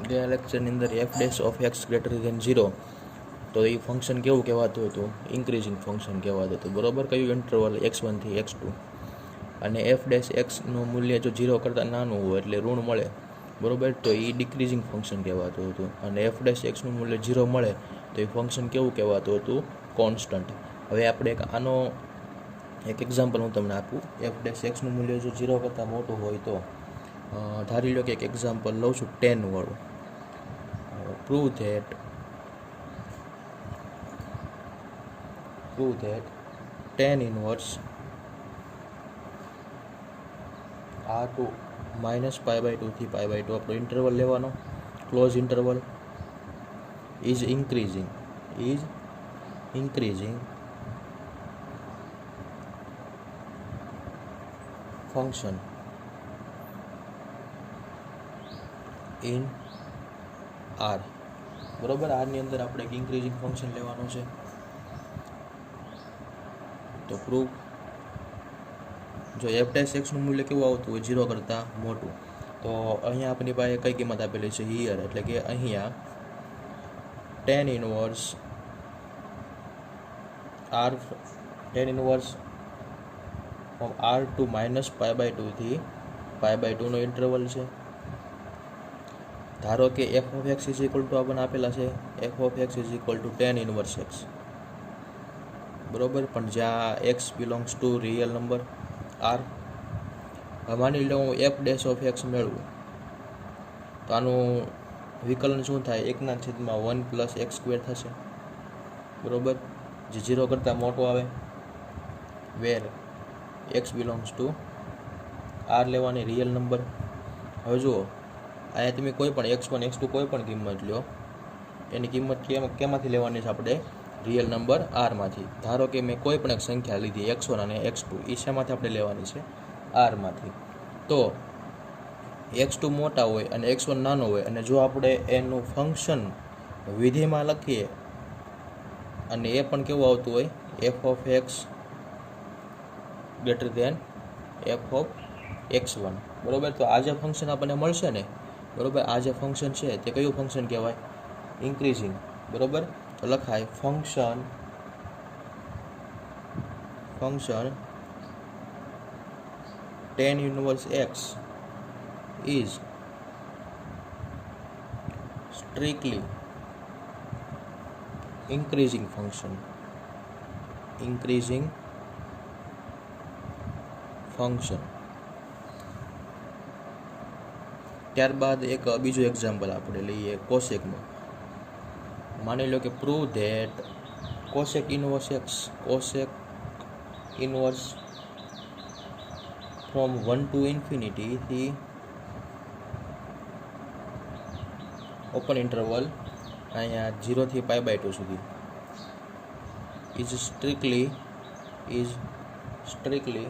ગયા લેક્ચરની અંદર f dash of x greater than 0 તો એ ફંક્શન કેવું કહેવાતું હતું? ઇન્ક્રીઝિંગ ફંક્શન કહેવાતું હતું, બરાબર. કયું ઇન્ટરવલ? x1 થી x2. અને એફ ડેશ એક્સનું મૂલ્ય જો 0 કરતાં નાનું હોય એટલે ઋણ મળે, બરાબર, તો એ ડિક્રીઝિંગ ફંક્શન કહેવાતું હતું. અને એફ ડેશ એક્સનું મૂલ્ય 0 મળે તો એ ફંક્શન કેવું કહેવાતું હતું? કોન્સ્ટન્ટ. હવે આપણે આનો એક એક્ઝામ્પલ હું તમને આપું. એફ ડેશ એક્સનું મૂલ્ય જો 0 કરતાં મોટું હોય તો ધારી લો કે એક એક્ઝામ્પલ લઉં છું 10 વાળું. prove that tan inverse r2 -π/2 થી π/2 આપણો ઇન્ટરવલ લેવાનો, close interval, is increasing function in r, બરોબર. r ની અંદર આપણે એક ઇન્ક્રીઝિંગ ફંક્શન લેવાનું છે. તો પ્રૂફ, જો એફ ડેશ એક્સનું મૂલ્ય કેવું આવતું હોય? 0 કરતાં મોટું. તો અહીંયા આપણી પાસે કઈ કિંમત આપેલી છે? હિયર, એટલે કે અહીંયા tan inverse from r to -π/2 થી π/2 નો ઇન્ટરવલ છે. ધારો કે f of x is equal two આપણને આપેલા છે f of x is equal two tan inverse x, બરોબર. પણ જ્યાં x belongs to real number r. હવે માની લો હું f ડેશ ઓફ x મેળવું તો આનું વિકલન શું થાય? 1/1 + x² થશે, બરોબર, જે 0 કરતાં મોટો આવે. વેર x બિલોંગ્સ ટુ r લેવાની, રિયલ નંબર. હવે જુઓ, અહીંયા તમે કોઈ પણ x1 x2 કોઈ પણ કિંમત લો, એની કિંમત કેમાંથી લેવાની છે? આપણે રિયલ નંબર r માંથી. ધારો કે મેં કોઈ પણ એક સંખ્યા લીધી x1 અને x2, એ શેમાંથી આપણે લેવાની છે? r માંથી. તો x2 મોટા હોય અને x1 નાનો હોય, અને જો આપણે એનું ફંક્શન વિધેયમાં લખીએ અને એ પણ કેવું આવતું હોય? f of x greater than f of x1, બરોબર. તો આ જે ફંક્શન આપણને મળશે ને, બરોબર, આ જે ફંક્શન છે તે કયું ફંક્શન કહેવાય? ઇન્ક્રીઝિંગ, બરોબર. તો લખાય function tan inverse x is strictly increasing function. ત્યારબાદ એક બીજું એક્ઝામ્પલ આપણે લઈએ કોસેકનું. માની લો કે prove that cosec inverse from 1 to infinity થી ઓપન ઇન્ટરવલ અહીંયા 0 થી π/2 સુધી is strictly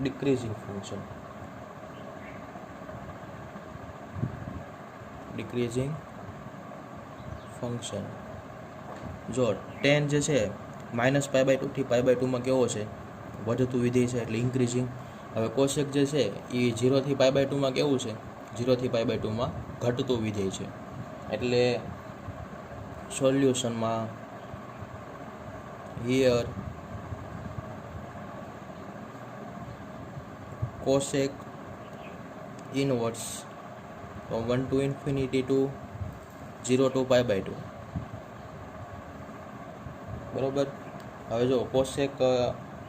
decreasing function. જો tan જે છે -π/2 થી π/2 માં કેવો છે? વધતું વિધેય છે, એટલે ઇન્ક્રીઝિંગ. હવે કોસેક જે છે એ 0 થી π/2 માં કેવું છે? 0 થી π/2 માં ઘટતું વિધેય છે. એટલે સોલ્યુશનમાં here cosec inverse from 1 to infinity to 0 to π/2, બરોબર. હવે જો cosec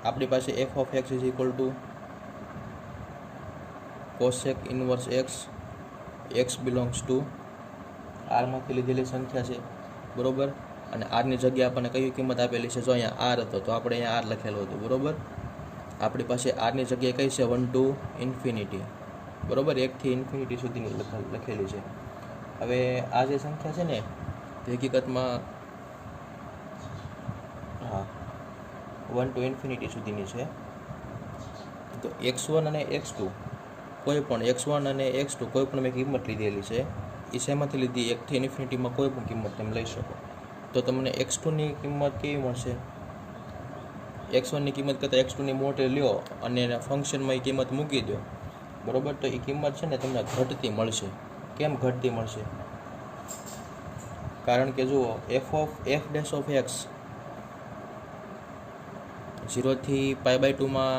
આપણી પાસે f of x is equal to cosec inverse x belongs to r માંથી લીધેલી સંખ્યા છે, બરોબર. અને r ની જગ્યાએ આપણને કઈ કિંમત આપેલી છે? જો અહીંયા r હતો તો આપણે અહીંયા r લખેલું હતું, બરોબર. આપણી પાસે r ની જગ્યાએ કઈ છે? 1 to infinity, બરોબર, 1 થી ઇન્ફિનિટી સુધીની લખેલી છે. હવે આ જે સંખ્યા છે ને તે હકીકતમાં 1 to infinity સુધીની છે. તો x1 અને x2 કોઈ પણ મેં કિંમત લીધેલી છે, એ શેમાંથી લીધી? 1 થી ઇન્ફિનિટીમાં કોઈ પણ કિંમત તમે લઈ શકો. તો તમને x2 ની કિંમત કેવી મળશે? x1 ની કિંમત કરતાં x2 ની મોટી લ્યો અને એના ફંક્શનમાં એ કિંમત મૂકી દો, બરાબર. તો એ કિંમત છે ને તમને ઘટતી મળશે. કેમ ઘટતી મળશે? કારણ કે જુઓ એફ ડેશ ઓફ એક્સ 0 થી π/2માં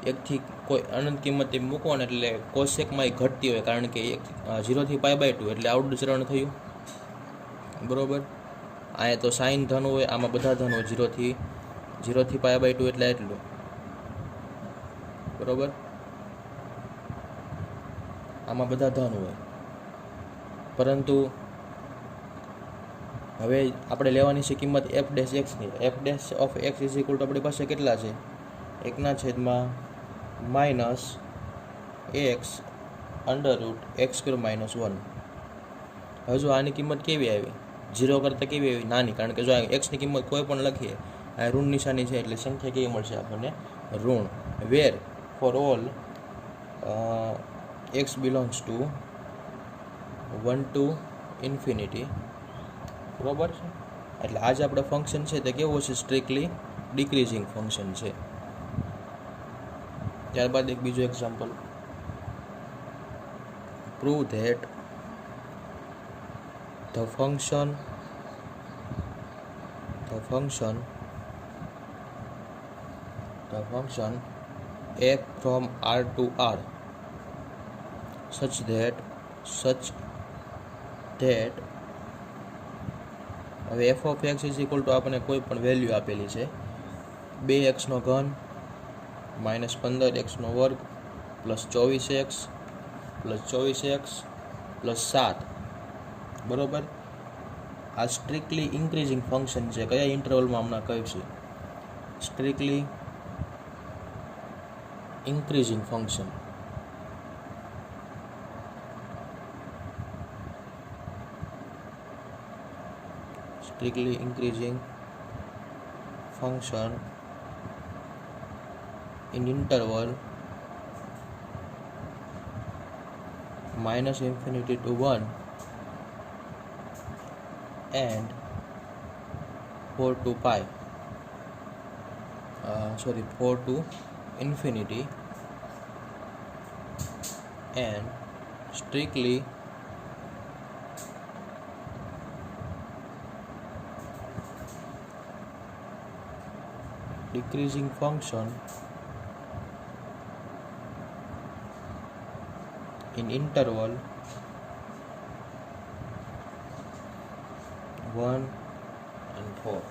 1 થી કોઈ અનંત કિંમત મૂકો ને એટલે કોશેકમાં એ ઘટતી હોય, કારણ કે 0 થી π/2 એટલે આવડું ચરણ થયું, બરાબર. અહીંયા તો સાઈન ધન હોય, આમાં બધા ધન હોય. 0 થી π/2 એટલે એટલું, બરાબર. આમાં બધા ધન હોય. પરંતુ હવે આપણે લેવાની છે કિંમત એફ ડેશ એક્સની. F dash of X is equal to આપણી પાસે કેટલા છે? 1/-(-x √x² - 1). હવે જો આની કિંમત કેવી આવી? 0 કરતાં કેવી આવી? નાની. કારણ કે જો આ એક્સની કિંમત કોઈ પણ લખીએ, આ ઋણ નિશાની છે એટલે સંખ્યા કેવી મળશે આપણને? ઋણ. Where for all x belongs to 1 to infinity, બરાબર છે. એટલે આજે આપણે ફંક્શન છે તે કેવું છે? સ્ટ્રિક્ટલી ડિક્રીઝિંગ ફંક્શન છે. ત્યારબાદ એક બીજું example. Prove that the function f from R to R such that હવે f of x is equal two આપણને કોઈ પણ વેલ્યુ આપેલી છે, 2x³ -15x² +24x + 7, બરાબર. આ સ્ટ્રિક્ટલી ઇન્ક્રીઝિંગ ફંક્શન છે. કયા ઇન્ટરવલમાં હમણાં કહીશું? Strictly increasing function. Strictly increasing function in interval -∞ to 1 and 4 to infinity and strictly decreasing function in interval 1 and 4,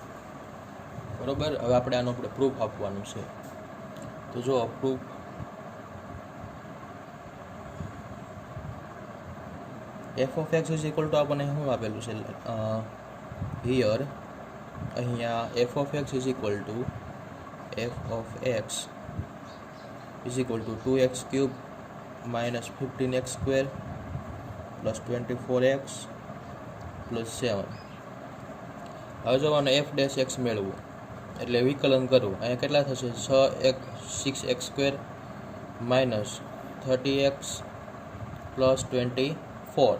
બરોબર. હવે આપણે આનો પ્રૂફ આપવાનું છે. તો જો proof f of x is equal two આપણને શું આપેલું છે? હિયર અહીંયા f of x is equal two 2x³ -15x² +24x + 7. હવે જોવાનું f ડેશ x મેળવવું એટલે વિકલન કરવું. અહીંયા કેટલા થશે? 6x² -30x + 24,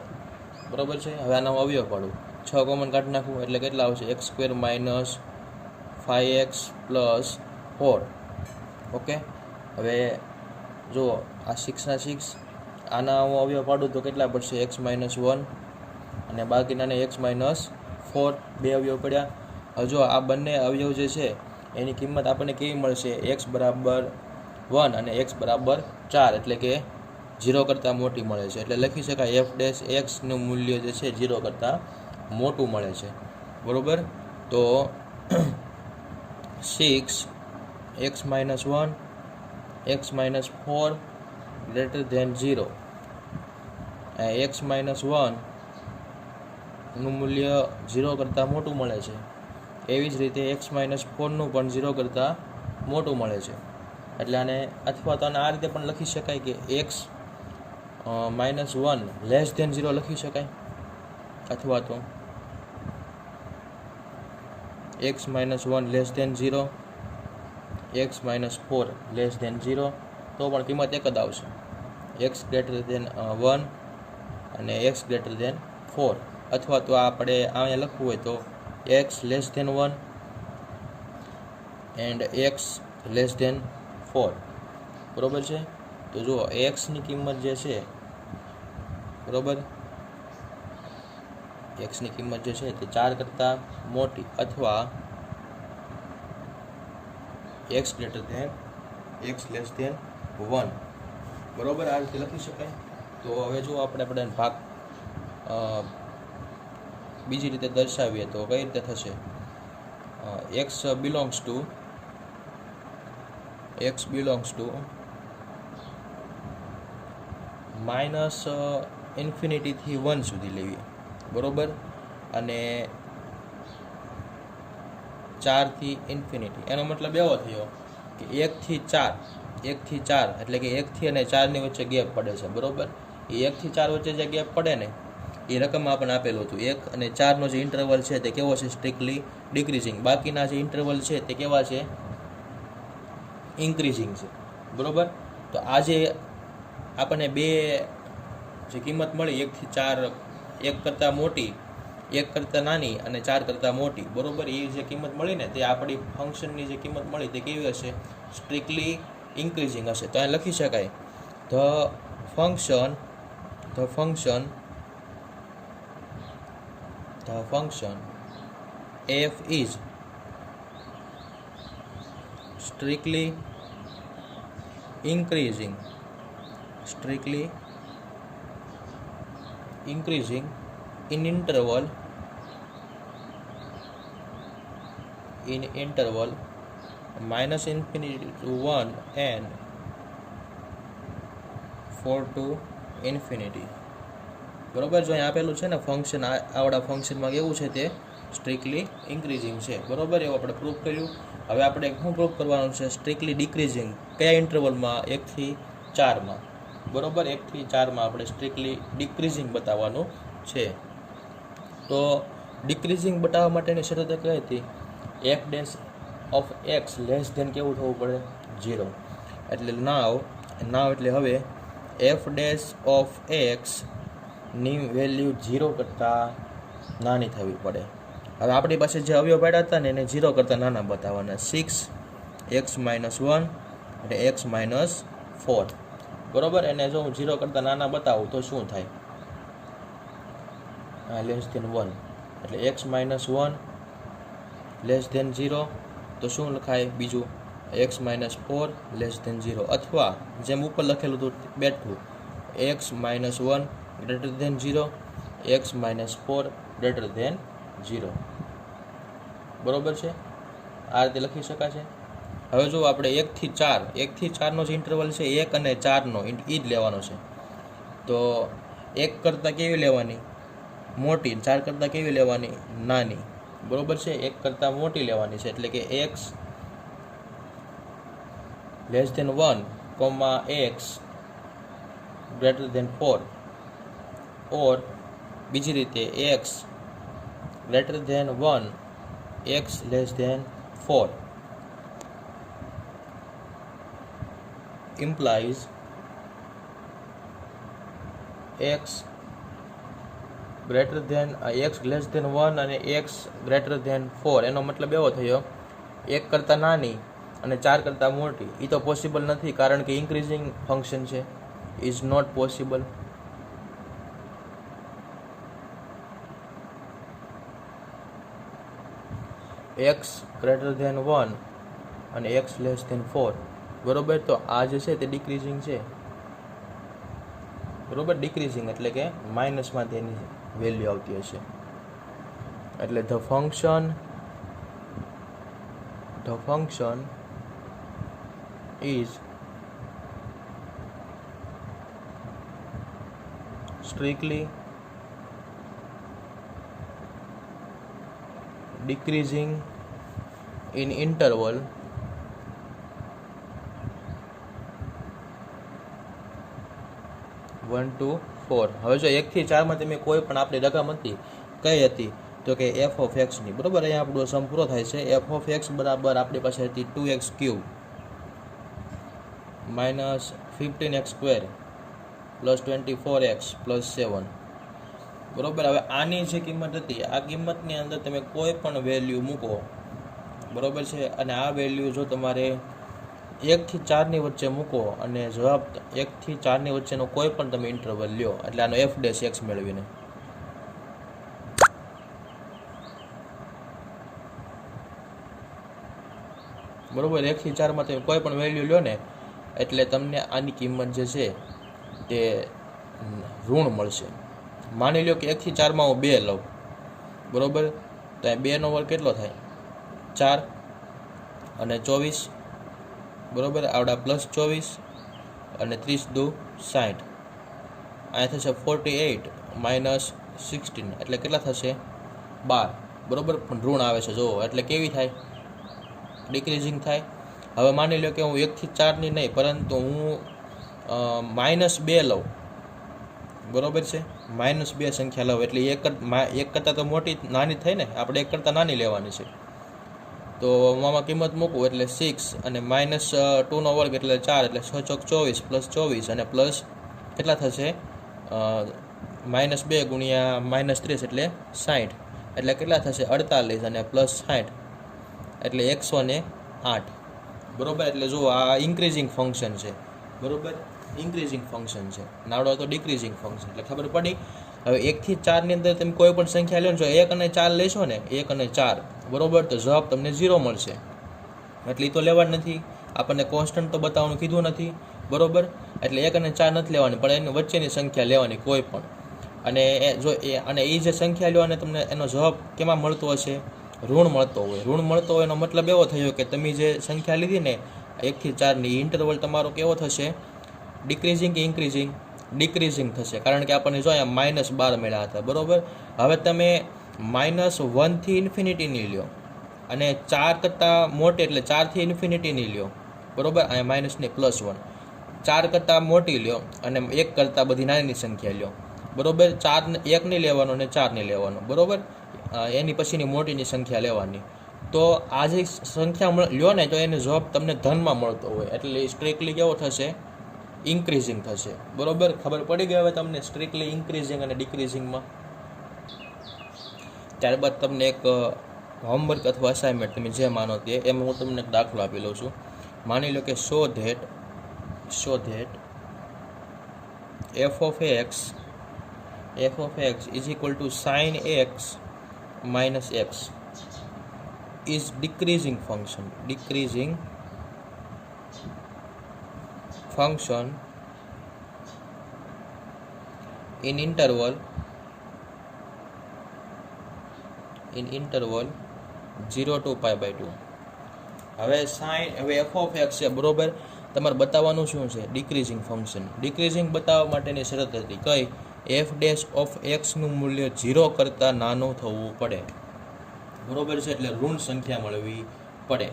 બરાબર છે. હવે આના અવયવ પાડું, 6 કોમન કાઢી નાખવું એટલે કેટલા આવશે? x² -5x + 4. ઓકે. હવે જો આ 6 ના 6, આના હું અવયવ પાડું તો કેટલા પડશે? x - 1 અને બાકીનાને x - 4, બે અવયવ પડ્યા. હવે જો આ બંને અવયવ જે છે એની કિંમત આપણને કેવી મળશે? x બરાબર 1 અને x બરાબર 4, એટલે કે 0 કરતાં મોટી મળે છે. એટલે લખી શકાય f ડેશ એક્સનું મૂલ્ય જે છે 0 કરતાં મોટું મળે છે, બરાબર. તો 6x - 1 x - 4 > 0, x - 1 નું મૂલ્ય 0 કરતાં મોટું મળે છે. એવી જ રીતે x - 4 નું પણ 0 કરતાં મોટું મળે છે. એટલે આને અથવા તો આને આ રીતે પણ લખી શકાય કે x - 1 < 0 લખી શકાય, અથવા તો x - 1 < 0, x - 4 < 0, તો પણ કિંમત એક જ આવશે, x > 1 અને x > 4. અથવા તો આપણે અહીંયા લખવું હોય તો x < 1 and x < 4, બરાબર છે. તો જુઓ એક્સની કિંમત જે છે બરાબર, એક્સની કિંમત જે છે તે 4 કરતાં મોટી અથવા x greater than x less than 1 બરાબર, આ રીતે લખી શકાય. તો હવે જો આપણે ભાગ બીજી રીતે દર્શાવીએ તો કઈ રીતે થશે? એક્સ બિલોંગ્સ ટુ માઇનસ ઇન્ફિનિટીથી 1 સુધી લેવી બરાબર, અને 4 થી ઇન્ફિનિટી. એનો મતલબ એવો થયો કે 1 થી 4 એટલે કે 1 થી અને 4 ની વચ્ચે ગેપ પડે છે બરાબર. એ 1 થી 4 વચ્ચે જે ગેપ પડે ને એ રકમ આપણને આપેલું હતું. 1 અને 4નો જે ઇન્ટરવલ છે તે કેવો છે? સ્ટ્રિક્ટલી ડિક્રીઝિંગ. બાકીના જે ઇન્ટરવલ છે તે કેવા છે? ઇન્ક્રીઝિંગ છે બરાબર. તો આ જે આપણને બે જે કિંમત મળી 1 થી 4, 1 કરતાં મોટી, 1 કરતાં નાની અને 4 કરતાં મોટી બરાબર, એ જે કિંમત મળી ને તે આપણી ફંક્શનની જે કિંમત મળી તે કેવી હશે? સ્ટ્રિક્ટલી ઇન્ક્રીઝિંગ હશે. તો અહીં લખી શકાય the function f is strictly increasing in interval minus infinity to 1 and 4 to infinity બરોબર. જો અહીં આપેલું છે ને ફંક્શન, આવડા ફંક્શનમાં કેવું છે? તે સ્ટ્રિક્ટલી ઇન્ક્રીઝિંગ છે બરોબર. એવું આપણે પ્રૂફ કર્યું. હવે આપણે શું પ્રૂફ કરવાનું છે? સ્ટ્રિક્ટલી ડિક્રીઝિંગ. કયા ઇન્ટરવલમાં? 1 થી 4માં બરોબર. 1 થી 4માં આપણે સ્ટ્રિક્ટલી ડિક્રીઝિંગ બતાવવાનું છે. તો ડિક્રીઝિંગ બતાવવા માટેની શરત કઈ હતી? f dash of x less than કેવું થવું પડે? 0. એટલે નાવ એટલે હવે f ડેશ ઓફ એક્સ ની વેલ્યુ 0 કરતાં નાની થવી પડે. હવે આપણી પાસે જે અવયવ પાડ્યા હતા ને એને 0 કરતાં નાના બતાવવાના. 6x - 1 એટલે x - 4 બરાબર. એને જો હું 0 કરતાં નાના બતાવું તો શું થાય? લેસ ધેન 1 એટલે x - 1 લેસ ધેન 0 તો શું લખાય? બીજું x - 4 લેસ ધેન 0, અથવા જેમ ઉપર લખેલું હતું બેઠું x - 1 greater than 0, x - 4 greater than 0 બરોબર છે. આ રીતે લખી શકાશે. હવે જો આપણે 1 થી 4નો જે ઇન્ટરવલ છે 1 અને 4નો એ જ લેવાનો છે. તો 1 કરતાં કેવી લેવાની? મોટી. 4 કરતાં કેવી લેવાની? નાની બરોબર છે. 1 કરતાં મોટી લેવાની છે. એટલે કે x less than 1, x greater than 4, or બીજી રીતે x greater than 1, x less than 4 implies x greater than x less than 1 અને x ગ્રેટર ધેન 4. એનો મતલબ એવો થયો 1 કરતાં નાની અને 4 કરતાં મોટી. એ તો પોસિબલ નથી, કારણ કે ઇન્ક્રીઝિંગ ફંક્શન છે. Is not possible. x greater than 1 અને x લેસ ધેન 4 બરોબર. તો આ જે છે તે ડિક્રીઝિંગ છે બરોબર. ડિક્રીઝિંગ એટલે કે માઇનસમાં તેની વેલ્યુ આવતી હશે. એટલે the function is strictly decreasing in interval (1 to 4). હવે જો 1 થી 4 માં તમે કોઈ પણ આપણી રકમ હતી કઈ હતી? તો કે f ઓફ x ની બરોબર. અહીંયા આપણો સમ પૂરો થાય છે. f ઓફ x બરાબર આપણી પાસે હતી 2x³ minus 15x² plus 24x plus 7 બરોબર. હવે આની જે કિંમત હતી આ કિંમતની અંદર તમે કોઈ પણ વેલ્યુ મૂકો બરોબર છે, અને આ વેલ્યુ જો તમારે 1 થી 4 ની વચ્ચે મૂકો અને જવાબ 1 થી 4 ની વચ્ચેનો કોઈ પણ તમે ઇન્ટરવલ લ્યો એટલે આનો f ડેશ x મેળવીને બરોબર 1 થી 4 માં તમે કોઈ પણ વેલ્યુ લ્યો ને એટલે તમને આની કિંમત જે છે તે ઋણ મળશે. માની લો કે 1 થી 4 માં હું 2 લઉં, બરોબર, તો 2 નો વર્ગ કેટલો થાય 4 અને 24, બરોબર, આવડા પ્લસ 24 અને 30 દુ 60, અહીંયા થશે 48 માઇનસ 16 એટલે કેટલા થશે 12, બરોબર, પણ ઋણ આવે છે જુઓ એટલે કેવી થાય ડિક્રીઝિંગ થાય. હવે માની લો કે હું 1 થી 4 ની નહીં પરંતુ હું -2 લઉં, બરોબર છે, -2 સંખ્યા લઉં એટલે એક કરતાં તો મોટી નાની થઈ ને, આપણે 1 કરતાં નાની લેવાની છે. તો આમાં કિંમત મૂકવું એટલે 6 અને -2 નો વર્ગ એટલે 4 એટલે 6 ચોક 24 પ્લસ 24 અને પ્લસ કેટલા થશે -2 ગુણ્યા -30 એટલે 60 એટલે કેટલા થશે 48 અને પ્લસ 60 એટલે 108, બરોબર. એટલે જુઓ આ ઇન્ક્રીઝિંગ ફંક્શન છે, બરોબર, ઇન્ક્રીઝિંગ ફંક્શન છે, નાવડો તો ડિક્રીઝિંગ ફંક્શન એટલે ખબર પડી. હવે 1 થી 4 ની અંદર તમે કોઈ પણ સંખ્યા લો ને, જો 1 અને 4 લેશો ને 1 અને 4, બરોબર, તો જવાબ તમને 0 મળશે એટલે એ તો લેવાનું નથી, આપણને કોન્સ્ટન્ટ તો બતાવવાનું કીધું નથી, બરોબર, એટલે 1 અને 4 નથી લેવાની પણ એની વચ્ચેની સંખ્યા લેવાની કોઈ પણ. અને જો એ જે સંખ્યા લો અને તમને એનો જવાબ કેમાં મળતો હશે ઋણ મળતો હોય. ઋણ મળતો હોય એનો મતલબ એવો થયો કે તમે જે સંખ્યા લીધી ને 1 થી 4 ની ઇન્ટરવલ તમારો કેવો થશે ડિક્રીઝિંગ કે ઇન્ક્રીઝિંગ, ડિક્રીઝિંગ થશે, કારણ કે આપણને જો અહીંયા -12 મળ્યા હતા, બરોબર. હવે તમે -1 થી ઇન્ફિનિટીની લ્યો અને 4 કરતાં મોટી એટલે 4 થી ઇન્ફિનિટીની લ્યો, બરોબર, અહીંયા માઇનસ ને +1, 4 કરતાં મોટી લ્યો અને 1 કરતાં બધી નાની સંખ્યા લ્યો, બરોબર, 4 1 નહીં લેવાનો અને 4 નહીં લેવાનો, બરોબર, એની પછીની મોટીની સંખ્યા લેવાની. તો આ જે સંખ્યા લ્યો ને તો એનો જવાબ તમને ધનમાં મળતો હોય એટલે સ્ટ્રિક્ટલી કેવો થશે ઇન્ક્રીઝિંગ થશે, બરોબર. ખબર પડી ગઈ હવે તમને સ્ટ્રિક્ટલી ઇન્ક્રીઝિંગ અને ડિક્રીઝિંગમાં. ત્યારબાદ તમને એક હોમવર્ક અથવા અસાઇનમેન્ટ તમે જે માનો તે એમાં હું તમને એક દાખલો આપી લઉં છું. માની લો કે show that f of x is equal to sin x minus x is decreasing function in interval 0 to π/2. હવે f of x છે, બરોબર, તમારે બતાવવાનું શું છે ડિક્રીઝિંગ ફંક્શન. ડિક્રીઝિંગ બતાવવા માટેની શરત હતી કઈ f ડેશ ઓફ x નું મૂલ્ય 0 કરતાં નાનું થવું પડે, બરોબર છે, એટલે ઋણ સંખ્યા મળવી પડે.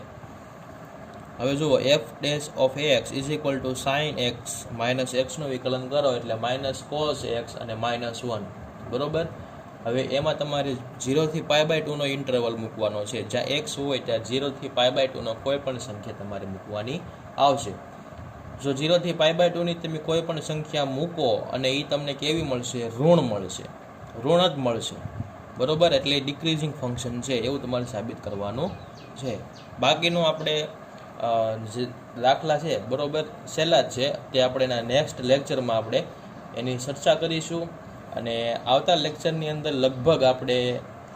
હવે જુઓ f dash of x is equal two sin x minus x નું વિકલન કરો એટલે -cos x અને -1, બરોબર. હવે એમાં તમારે 0 થી π/2 નો ઇન્ટરવલ મૂકવાનો છે, જ્યાં x હોય ત્યાં 0 થી π/2 નો કોઈ પણ સંખ્યા તમારે મૂકવાની આવશે. જો 0 થી π/2 ની તમે કોઈ પણ સંખ્યા મૂકો અને એ તમને કેવી મળશે ઋણ મળશે, ઋણ જ મળશે, બરોબર, એટલે ડિક્રીઝિંગ ફંક્શન છે એવું તમારે સાબિત કરવાનું છે. બાકીનું આપણે જે દાખલા છે, બરોબર, સહેલા જ છે, તે આપણે એના નેક્સ્ટ લેક્ચરમાં આપણે એની ચર્ચા કરીશું. અને આવતા લેક્ચરની અંદર લગભગ આપણે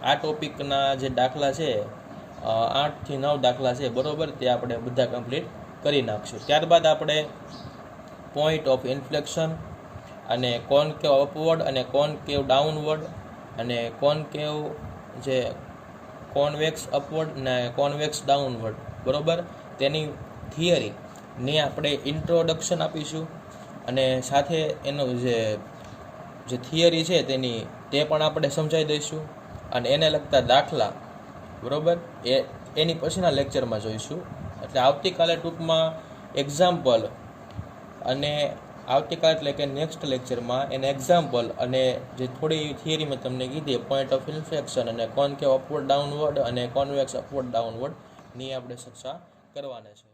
આ ટોપિકના જે દાખલા છે 8 થી 9 દાખલા છે, બરોબર, તે આપણે બધા કમ્પ્લીટ કરી નાખશું. ત્યારબાદ આપણે પોઈન્ટ ઓફ ઇન્ફ્લેક્શન અને કોનકેવ અપવર્ડ અને કોનકેવ ડાઉનવર્ડ અને કોનકેવ જે કોન્વેક્સ અપવર્ડ ને કોન્વેક્સ ડાઉનવર્ડ, બરોબર, તેની થિયરીની આપણે ઇન્ટ્રોડક્શન આપીશું અને સાથે એનો જે થિયરી છે તે પણ આપણે સમજાવી દઈશું અને એને લગતા દાખલા, બરોબર, એની પછીના લેક્ચરમાં જોઈશું. એટલે આવતીકાલે ટૂંકમાં એક્ઝામ્પલ અને આવતીકાલે એટલે કે નેક્સ્ટ લેક્ચરમાં એને એક્ઝામ્પલ અને જે થોડી થિયરી મેં તમને કીધી પોઈન્ટ ઓફ ઇન્ફ્લેક્શન અને કોનકેવ અપવર્ડ ડાઉનવર્ડ અને કોન્વેક્સ અપવર્ડ ડાઉનવર્ડની આપણે ચર્ચા કરવાના છે.